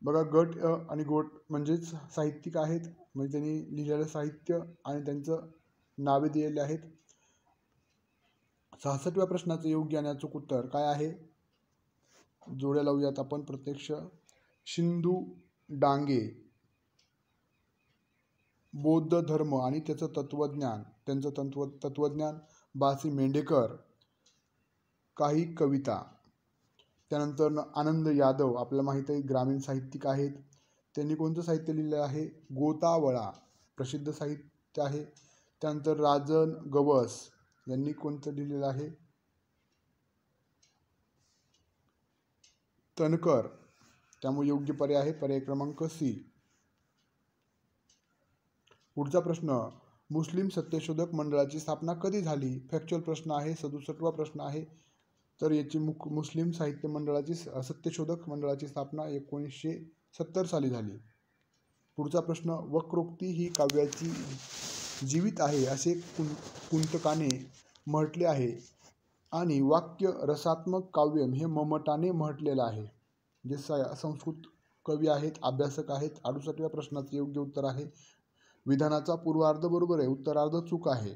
बघा, गट आणि गोट म्हणजेच साहित्यिक आहेत, म्हणजे त्यांनी लिहिलेलं साहित्य आणि त्यांचं नावे दिलेले आहेत. 66व्या प्रश्नाचं योग्य आणि अचूक उत्तर काय आहे? जोड्या लावूयात आपण प्रत्यक्ष. शिंदू डांगे, बौद्ध धर्म आणि त्याचं तत्वज्ञान, तत्वज्ञान. बासी मेंढेकर, काही कविता. त्यानंतर आनंद यादव, आपल्याला माहीत आहे ग्रामीण साहित्यिक आहेत. त्यांनी कोणतं साहित्य लिहिलं आहे? गोतावळा, प्रसिद्ध साहित्य आहे. त्यानंतर राजन गवस यांनी कोणतं लिहिलेलं आहे? तनकर. त्यामुळे योग्य पर्याय आहे पर्याय क्रमांक सी. पुढचा प्रश्न, मुस्लिम सत्यशोधक मंडळाची स्थापना कधी झाली? फॅक्च्युअल प्रश्न आहे, 67वा प्रश्न आहे. तर याची मुस्लिम साहित्य मंडळाची सत्यशोधक मंडळाची स्थापना 1970 साली झाली. पुढचा प्रश्न, वक्रोक्ती ही काव्याची जीवित आहे असे कुंतकाने म्हटले आहे आणि वाक्य रसात्मक काव्यम हे ममटाने म्हटलेलं आहे. जे संस्कृत कवी आहेत, अभ्यासक आहेत. 68व्या प्रश्नाचं योग्य उत्तर आहे विधानाचा पूर्वार्ध बरोबर आहे, उत्तरार्ध चूक आहे.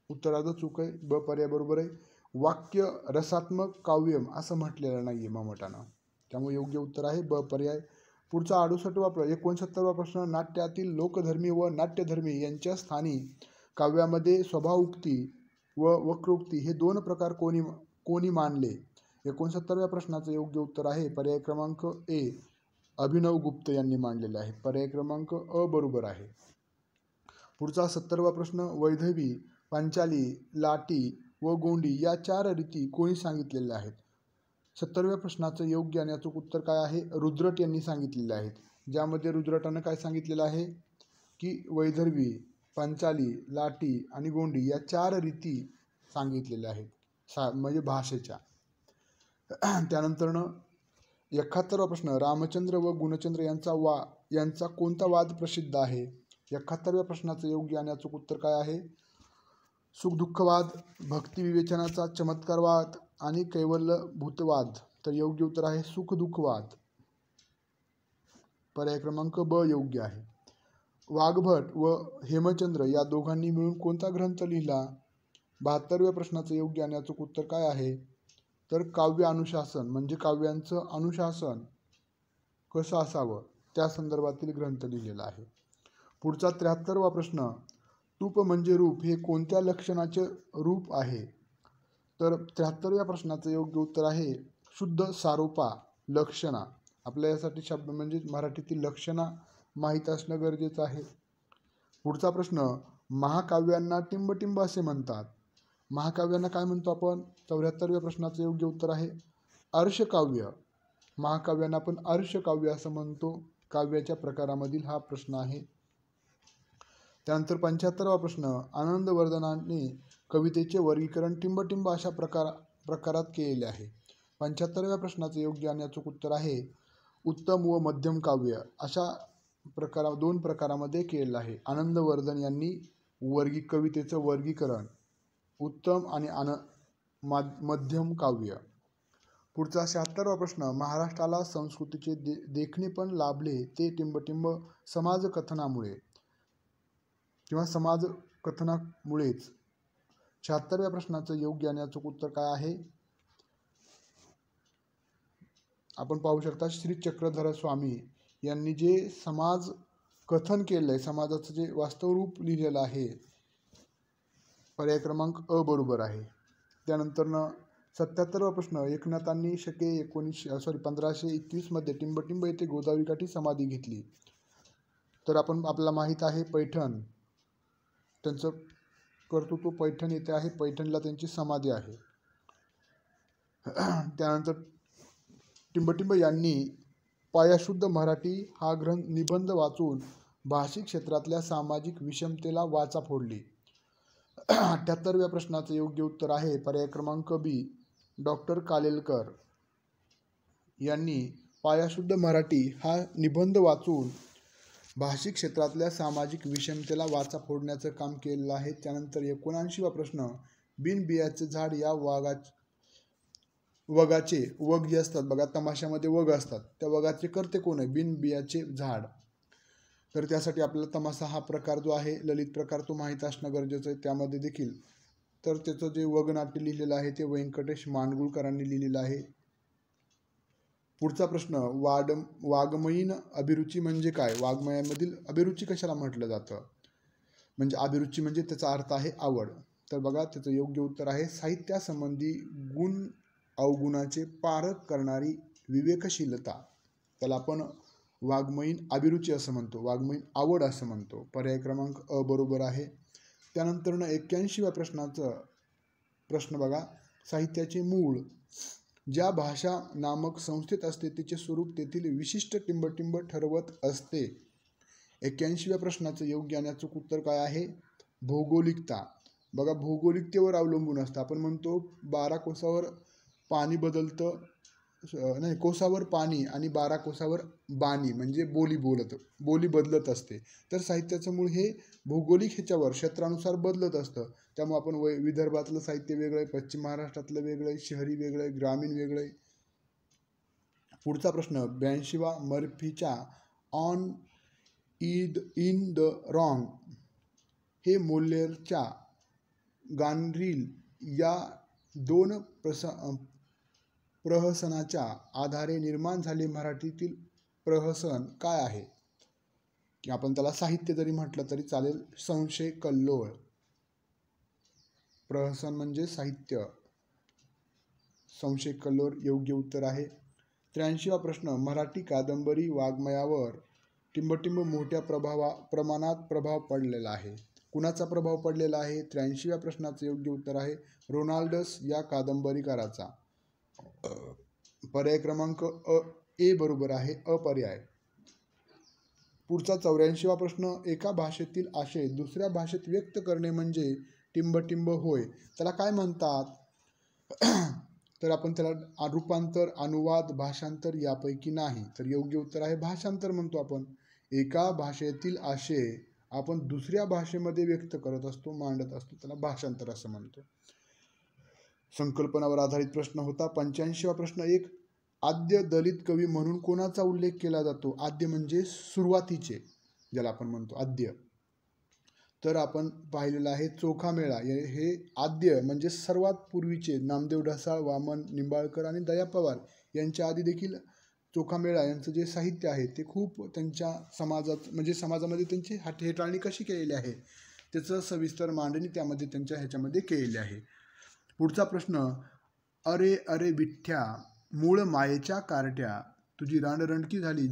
उत्तरार्ध चूक आहे, ब पर्याय बरोबर आहे. वाक्य रसात्मक काव्यम असं म्हटलेलं नाही आहे ममटानं, त्यामुळे योग्य उत्तर आहे ब पर्याय. पुढचा 69वा प्रश्न, नाट्यातील लोकधर्मी व नाट्यधर्मी यांच्या स्थानी काव्यामध्ये स्वभावोक्ती व वक्रोक्ती हे दोन प्रकार कोणी मानले? 69व्या प्रश्नाचं योग्य उत्तर आहे पर्याय क्रमांक ए, अभिनव गुप्त यांनी मांडलेले आहे. पर्याय क्रमांक अ बरोबर आहे. पुढचा 70वा प्रश्न, वैदर्भी, पांचाली, लाटी व गोंडी या 4 रीती कोणी सांगितलेल्या आहेत? 70व्या प्रश्नाचं योग्य आणि अचूक उत्तर काय आहे? रुद्रट यांनी सांगितलेले आहेत. ज्यामध्ये रुद्रटानं काय सांगितलेलं आहे की वैदर्भी, पांचाली, लाटी आणि गोंडी या 4 रीती सांगितलेल्या आहेत म्हणजे भाषेच्या. त्यानंतरनं 71वा प्रश्न, रामचंद्र व गुणचंद्र यांचा कोणता वाद प्रसिद्ध आहे? 71व्या प्रश्नाचं योग्य आणि अचूक उत्तर काय आहे? सुखदुःखवाद, भक्तिविवेचनाचा चमत्कारवाद आणि कैवल्यभूतवाद. तर योग्य उत्तर आहे सुखदुःखवाद. पर्याय क्रमांक ब योग्य आहे. वाग्भट व हेमचंद्र या दोघांनी मिळून कोणता ग्रंथ लिहिला? 72व्या प्रश्नाचं योग्य आणि अचूक उत्तर काय आहे? तर काव्य अनुशासन, म्हणजे काव्यांचं अनुशासन कसं असावं त्या संदर्भातील ग्रंथ लिहिलेला आहे. पुढचा 73वा प्रश्न, टूप म्हणजे रूप हे कोणत्या लक्षणाचे रूप आहे? तर 73व्या प्रश्नाचं योग्य उत्तर आहे शुद्ध सारोपा लक्षणा. आपल्या यासाठी शब्द म्हणजे मराठीतील लक्षणा माहीत असणं गरजेचं आहे. पुढचा प्रश्न, महाकाव्यांना टिंबटिंब असे म्हणतात. महाकाव्यांना काय म्हणतो आपण? 74व्या प्रश्नाचं योग्य उत्तर आहे अर्शकाव्य. महाकाव्यांना आपण अर्शकाव्य असं म्हणतो. काव्याच्या प्रकारामधील हा प्रश्न आहे. त्यानंतर 75वा प्रश्न, आनंदवर्धनाने कवितेचे वर्गीकरण टिंबटिंब अशा प्रकारात केलेले आहे. 75व्या प्रश्नाचं योग्य आणि अचूक उत्तर आहे उत्तम व मध्यम काव्य अशा दोन प्रकारामध्ये केलेलं आहे. आनंदवर्धन यांनी कवितेचं वर्गीकरण उत्तम आणि मध्यम काव्य. पुढचा 76वा प्रश्न, महाराष्ट्राला संस्कृतीचे देखणेपण लाभले ते टिंबटिंब समाजकथनामुळे किंवा समाजकथनामुळेच. 76व्या प्रश्नाचं योग्य आणि अचूक उत्तर काय आहे? आपण पाहू शकता श्री चक्रधर स्वामी यांनी जे समाज कथन केलं आहे, समाजाचं जे वास्तव रूप लिहिलेलं आहे, पर्याय क्रमांक अ बरोबर आहे. त्यानंतरनं 77वा प्रश्न, एकनाथांनी शके 1521 टिंबटिंब येथे गोदावरीकाठी समाधी घेतली. तर आपल्याला माहीत आहे पैठण, त्यांचं कर्तृत्व पैठण येथे आहे. पैठणला त्यांची समाधी आहे. त्यानंतर टिंबटिंब यांनी पायाशुद्ध मराठी हा निबंध वाचून भाषिक क्षेत्रातल्या सामाजिक विषमतेला वाचा फोडली. 78व्या प्रश्नाचं योग्य उत्तर आहे पर्याय क्रमांक बी, डॉक्टर कालेलकर यांनी पायाशुद्ध मराठी हा निबंध वाचून भाषिक क्षेत्रातल्या सामाजिक विषमतेला वाचा फोडण्याचं काम केलेलं आहे. त्यानंतर 79वा प्रश्न, बिनबियाचे झाड या वगाचे वग जे असतात बघा, तमाशामध्ये वग असतात, त्या वगाचे कर्ते कोण आहे? बिनबियाचे झाड. तर त्यासाठी आपल्याला तमाशा हा प्रकार जो आहे, ललित प्रकार, तो माहीत असणं गरजेचं आहे. त्यामध्ये देखील तर त्याचं जे वगनाट्य लिहिलेलं आहे ते व्यंकटेश माडगूळकरांनी लिहिलेलं आहे. पुढचा प्रश्न, वाङ्मयीन अभिरुची म्हणजे काय? वाङ्मयामधील अभिरुची कशाला म्हटलं जातं? म्हणजे अभिरुची म्हणजे त्याचा अर्थ आहे आवड. तर बघा त्याचं योग्य उत्तर आहे साहित्यासंबंधी गुण अवगुणाचे पारख करणारी विवेकशीलता. त्याला आपण वाङ्मयीन अभिरुची असं म्हणतो, वाङ्मयीन आवड असं म्हणतो. पर्याय क्रमांक अ बरोबर आहे. त्यानंतर 81व्या प्रश्न बघा, साहित्याचे मूळ ज्या भाषा नामक संस्थेत असते तिचे स्वरूप तेथील विशिष्ट टिंबटिंब ठरवत असते. 81व्या प्रश्नाचं योग्य आणि अचूक उत्तर काय आहे? भौगोलिकता. बघा भौगोलिकतेवर अवलंबून असतं. आपण म्हणतो 12 कोसावर पाणी बदलतं, नाही, कोसावर पाणी आणि 12 कोसावर बाणी, म्हणजे बोली बदलत असते. तर साहित्याचं मूळ हे भौगोलिक ह्याच्यावर क्षेत्रानुसार बदलत असतं. त्यामुळे आपण विदर्भातलं साहित्य वेगळं आहे, पश्चिम महाराष्ट्रातलं वेगळं आहे, शहरी वेगळं आहे, ग्रामीण वेगळं आहे. पुढचा प्रश्न, 82वा मर्फीच्या ऑन इन द रॉंग हे मोल्लेरच्या गानरील या दोन प्रहसनाच्या आधारे निर्माण झाले. मराठीतील प्रहसन काय आहे? की आपण त्याला साहित्य जरी म्हटलं तरी चालेल. संशय कल्लोळ. प्रहसन म्हणजे साहित्य, संशय कल्लोळ योग्य उत्तर आहे. 83वा प्रश्न, मराठी कादंबरी वाङ्मयावर टिंबटिंब मोठ्या प्रमाणात प्रभाव पडलेला आहे. कुणाचा प्रभाव पडलेला आहे? 83व्या प्रश्नाचं योग्य उत्तर आहे रोनाल्डस या कादंबरीकाराचा. पर्याय क्रमांक ए बरोबर आहे, अपर्याय. पुढचा 84वा प्रश्न, एका भाषेतील आशय दुसऱ्या भाषेत व्यक्त करणे म्हणजे टिंबटिंब होय. त्याला काय म्हणतात? तर आपण त्याला रूपांतर, अनुवाद, भाषांतर यापैकी नाही. तर योग्य उत्तर आहे भाषांतर म्हणतो आपण. एका भाषेतील आशय आपण दुसऱ्या भाषेमध्ये व्यक्त करत असतो, मांडत असतो, त्याला भाषांतर असं म्हणतो. संकल्पनावर आधारित प्रश्न होता. 85वा प्रश्न, एक आद्य दलित कवी म्हणून कोणाचा उल्लेख केला जातो? आद्य म्हणजे सुरुवातीचे, ज्याला आपण म्हणतो आद्य. तर आपण पाहिलेलं आहे चोखामेळा. हे आद्य म्हणजे सर्वात पूर्वीचे. नामदेव ढसाळ, वामन निंबाळकर आणि दया पवार यांच्या आधी देखील चोखामेळा यांचं जे साहित्य आहे ते खूप त्यांच्या समाजामध्ये त्यांची हेटाळणी कशी केलेली आहे त्याचं सविस्तर मांडणी त्यामध्ये त्यांच्या ह्याच्यामध्ये केलेली आहे. पुढचा प्रश्न, अरे अरे विठ्ठ्या मूळ मायेच्या कारट्या तुझी रांडरंडकी झाली,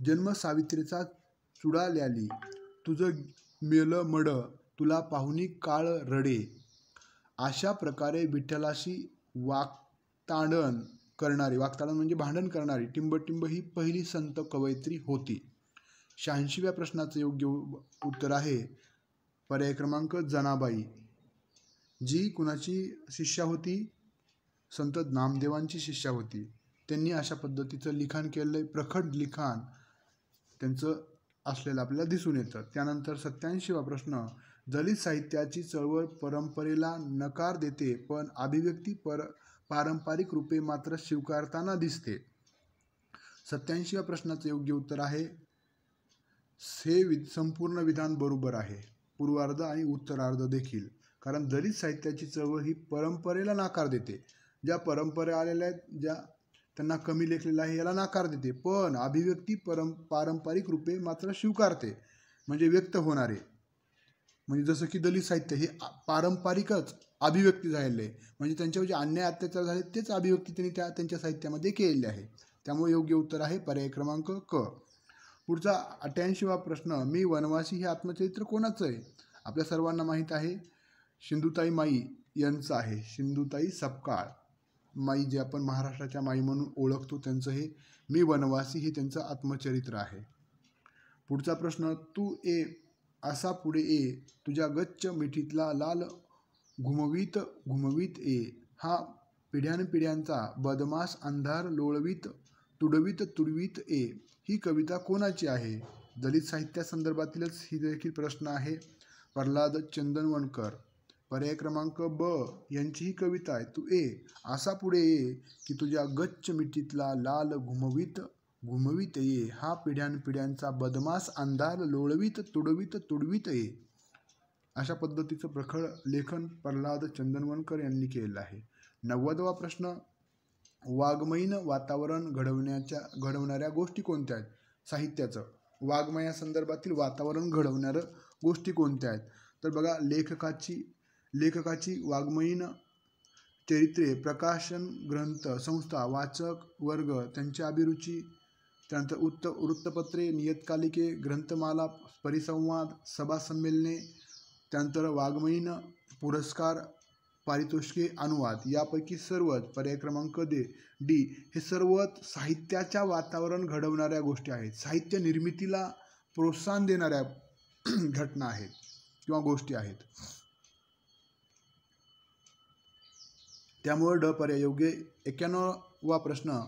जन्म सावित्रीचा चुडाल्याली, तुझं मेलं मड तुला पाहुणी काळ रडे. अशा प्रकारे विठ्ठलाशी वाक्ताडण म्हणजे भांडण करणारी टिंबटिंब ही पहिली संत कवयित्री होती. 86व्या प्रश्नाचं योग्य उत्तर आहे पर्याय क्रमांक जनाबाई, जी कुणाची शिष्या होती? संत नामदेवांची शिष्या होती. त्यांनी अशा पद्धतीचं लिखाण केलं, प्रखड लिखाण त्यांचं असलेलं आपल्याला दिसून येतं. त्यानंतर 87वा प्रश्न, दलित साहित्याची चळवळ परंपरेला नकार देते पण अभिव्यक्ती पारंपरिक रूपे मात्र स्वीकारताना दिसते. 87व्या प्रश्नाचं योग्य उत्तर आहे हे संपूर्ण विधान बरोबर आहे, पूर्वार्ध आणि उत्तरार्ध देखील. कारण दलित साहित्याची चळवळ ही परंपरेला नकार देते. ज्या परंपरा आलेल्या आहेत, ज्या त्यांना कमी लेखलेलं आहे याला नकार देते, पण अभिव्यक्ती पारंपरिक रूपे मात्र स्वीकारते, म्हणजे व्यक्त होणारे. म्हणजे जसं की दलित साहित्य हे पारंपरिकच अभिव्यक्ती झालेले आहे, म्हणजे त्यांच्यावर जे अन्याय अत्याचार झाले तेच अभिव्यक्ती त्यांनी त्यांच्या साहित्यामध्ये केलेली आहे. त्यामुळे योग्य उत्तर आहे पर्याय क्रमांक क. पुढचा 88वा प्रश्न, मी वनवासी हे आत्मचरित्र कोणाचं आहे? आपल्या सर्वांना माहीत आहे सिंधुताई माई यांचं आहे. सिंधुताई सपकाळ माई, जे आपण महाराष्ट्राच्या माई म्हणून ओळखतो, त्यांचं हे मी वनवासी हे त्यांचं आत्मचरित्र आहे. पुढचा प्रश्न, तू ए असा पुढे ए तुझ्या गच्च मिठीतला लाल घुमवीत घुमवीत ए, हा पिढ्यानपिढ्यांचा बदमाश अंधार लोळवीत तुडवीत ए, ही कविता कोणाची आहे? दलित साहित्यासंदर्भातीलच ही देखील प्रश्न आहे. प्रल्हाद चंदनवणकर पर्याय क्रमांक ब, यांची ही कविता आहे. तू ए असा पुढे ये की तुझ्या गच्च मिठीतला लाल घुमवीत घुमवीत ये, हा पिढ्यानपिढ्यांचा बदमास अंधार लोळवीत तुडवीत तुडवीत ये. अशा पद्धतीचं प्रखर लेखन प्रल्हाद चंदनवनकर यांनी केलेलं आहे. 90वा प्रश्न, वाङ्मयीन वातावरण घडवणाऱ्या गोष्टी कोणत्या आहेत? साहित्याचं वाङ्मया संदर्भातील वातावरण घडवणाऱ्या गोष्टी कोणत्या आहेत? तर बघा, लेखकाची वाङ्मयीन चरित्रे, प्रकाशन ग्रंथ, संस्था, वाचक वर्ग, त्यांची अभिरुची, त्यानंतर वृत्तपत्रे, नियतकालिके, ग्रंथमाला, परिसंवाद, सभा संमेलने, त्यानंतर वाङ्मयीन पुरस्कार, पारितोषिके, अनुवाद, यापैकी सर्वच पर्याय क्रमांक डी हे सर्वच साहित्याच्या वातावरण घडवणाऱ्या गोष्टी आहेत. साहित्य निर्मितीला प्रोत्साहन देणाऱ्या घटना आहेत किंवा गोष्टी आहेत. त्यामुळे ड पर्याय योग्य. 91वा प्रश्न,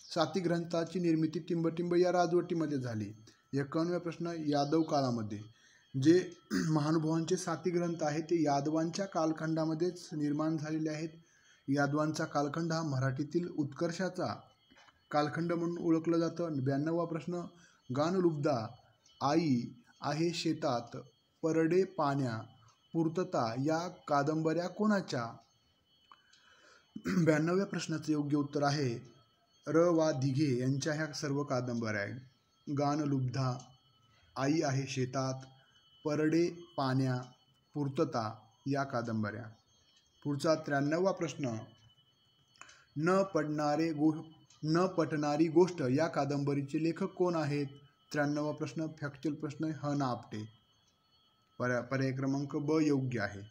साती ग्रंथाची निर्मिती टिंबटिंब या राजवटीमध्ये झाली. 51वा प्रश्न, यादव काळामध्ये जे महानुभावांचे साती ग्रंथ आहेत ते यादवांच्या कालखंडामध्येच निर्माण झालेले आहेत. यादवांचा कालखंड हा मराठीतील उत्कर्षाचा कालखंड म्हणून ओळखलं जातं. 92वा प्रश्न, गानलुब्धा, आई आहे शेतात, परडे पाण्या, पूर्तता या कादंबऱ्या कोणाच्या? 92व्या प्रश्नाचं योग्य उत्तर आहे र वा दिघे यांच्या ह्या सर्व कादंबऱ्या आहेत. गानलुब्धा, आई आहे शेतात, परडे पाण्या, पूर्तता या कादंबऱ्या. पुढचा 93वा प्रश्न, न पटणारी गोष्ट या कादंबरीचे लेखक कोण आहेत? 93वा प्रश्न फॅक्च्युअल प्रश्न, ह ना आपटे. पर्याय क्रमांक ब योग्य आहे.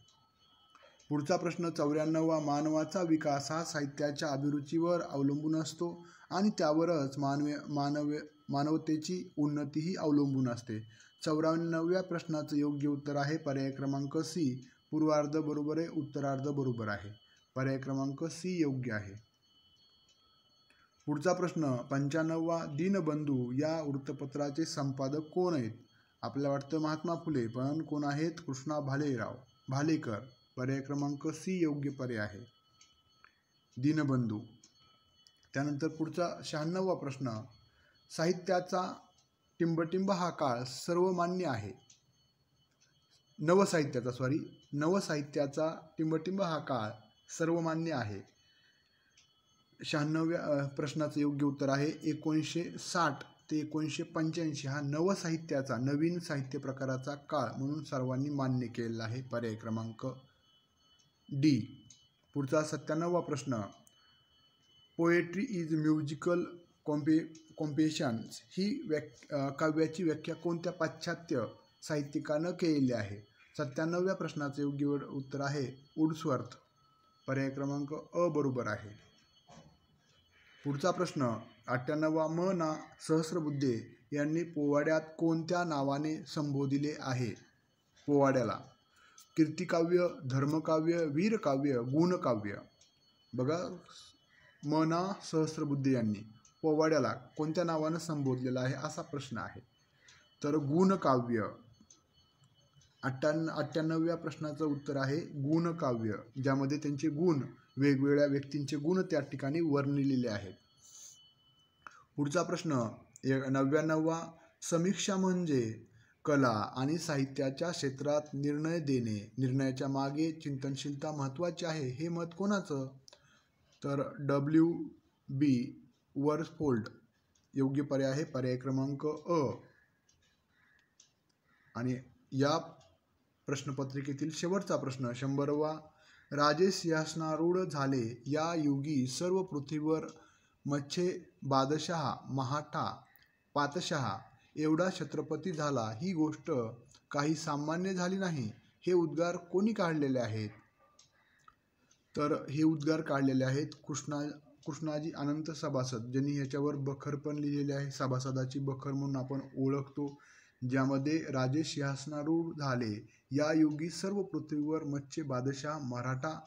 पुढचा प्रश्न 94वा, मानवाचा विकास हा साहित्याच्या अभिरुचीवर अवलंबून असतो आणि त्यावरच मानवतेची उन्नतीही अवलंबून असते. 94व्या प्रश्नाचं योग्य उत्तर आहे पर्याय क्रमांक सी, पूर्वार्ध बरोबर आहे, उत्तरार्ध बरोबर आहे. पर्याय क्रमांक सी योग्य आहे. पुढचा प्रश्न 95वा, दीनबंधू या वृत्तपत्राचे संपादक कोण आहेत? आपल्याला वाटतं महात्मा फुले, पण कोण आहेत? कृष्णा भालेकर. पर्याय क्रमांक सी योग्य पर्याय आहे, दीनबंधू. त्यानंतर पुढचा 96वा प्रश्न, साहित्याचा टिंबटिंब हा काळ सर्वमान्य आहे. नवसाहित्याचा टिंबटिंब हा काळ सर्वमान्य आहे. 96व्या प्रश्नाचं योग्य उत्तर आहे 1960 ते 1985 हा नवसाहित्याचा, नवीन साहित्य प्रकाराचा काळ म्हणून सर्वांनी मान्य केलेला आहे. पर्याय क्रमांक डी. पुढचा 97वा प्रश्न, पोएट्री इज म्युझिकल कॉम्पोजिशन्स ही काव्याची व्याख्या कोणत्या पाश्चात्य साहित्यिकानं केलेली आहे? 97व्या प्रश्नाचे योग्य उत्तर आहे वुड्सवर्थ. पर्याय क्रमांक अ बरोबर आहे. पुढचा प्रश्न 98वा, म ना सहस्रबुद्धे यांनी पोवाड्यात कोणत्या नावाने संबोधिले आहे? पोवाड्याला कीर्तिकाव्य, धर्मकाव्य, वीरकाव्य, गुणकाव्य. बघा, म ना सहस्रबुद्धे यांनी पोवाड्याला कोणत्या नावानं संबोधलेला आहे असा प्रश्न आहे. तर गुणकाव्य. 98व्या प्रश्नाचं उत्तर आहे गुणकाव्य, ज्यामध्ये त्यांचे गुण, वेगवेगळ्या व्यक्तींचे गुण त्या ठिकाणी वर्णिलेले आहेत. पुढचा प्रश्न 99वा, समीक्षा म्हणजे कला आणि साहित्याच्या क्षेत्रात निर्णय देणे, निर्णयाच्या मागे चिंतनशीलता महत्त्वाची आहे, हे मत कोणाचं? तर W.B. वर्सफोल्ड योग्य पर्याय आहे. पर्याय क्रमांक अ. आणि या प्रश्नपत्रिकेतील शेवटचा प्रश्न 100वा, राजे सिंहासनारूढ झाले या युगी सर्व पृथ्वीवर मच्छे बादशहा, महाटा, पातशहा एवढा छत्रपती झाला, ही गोष्ट काही सामान्य झाली नाही, हे उद्गार कोणी काढलेले आहेत? तर हे उद्गार काढलेले आहेत कृष्णाजी अनंत सभासद, ज्यांनी ह्याच्यावर बखर पण लिहिलेले आहे. सभासदाची बखर म्हणून आपण ओळखतो, ज्यामध्ये राजे सिंहासनारूढ झाले या युगी सर्व पृथ्वीवर मच्छे बादशाह, मराठा,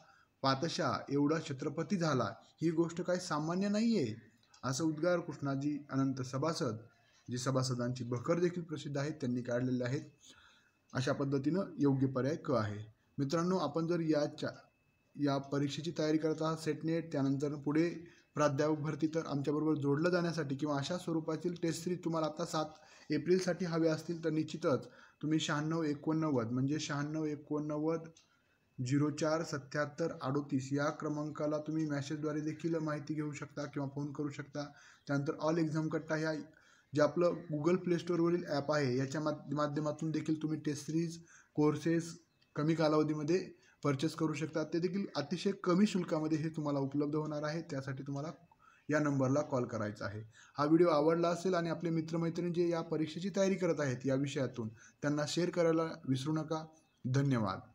पातशाह एवढा छत्रपती झाला, ही गोष्ट काही सामान्य नाही आहे, असं उद्गार कृष्णाजी अनंत सभासद, जे सभासदांची बखर देखील प्रसिद्ध आहेत, त्यांनी काढलेले आहेत. अशा पद्धतीनं योग्य पर्याय क आहे. मित्रांनो, आपण जर या परीक्षेची तयारी करत आहात, सेट नेट, त्यानंतर पुढे प्राध्यापक भरती, तर आमच्याबरोबर जोडलं जाण्यासाठी किंवा अशा स्वरूपातील टेस्ट सिरीज तुम्हाला आता 7 एप्रिलसाठी हवे असतील तर निश्चितच तुम्ही 9689 म्हणजे 9689 04 77 38 या क्रमांकाला तुम्ही मॅसेजद्वारे देखील माहिती घेऊ शकता किंवा फोन करू शकता. त्यानंतर ऑल एक्झाम कट्टा ह्या जे आपलं गुगल प्ले स्टोअरवरील ॲप आहे याच्या माध्यमातून देखील तुम्ही टेस्ट सिरीज कोर्सेस कमी कालावधीमध्ये परचेस करू शकता. ते देखील अतिशय कमी शुल्कामध्ये हे तुम्हाला उपलब्ध होणार आहे. त्यासाठी तुम्हाला या नंबरला कॉल करायचा आहे. हा व्हिडिओ आवडला असेल आणि आपले मित्रमैत्रिणी जे या परीक्षेची तयारी करत आहेत या विषयातून त्यांना शेअर करायला विसरू नका. धन्यवाद.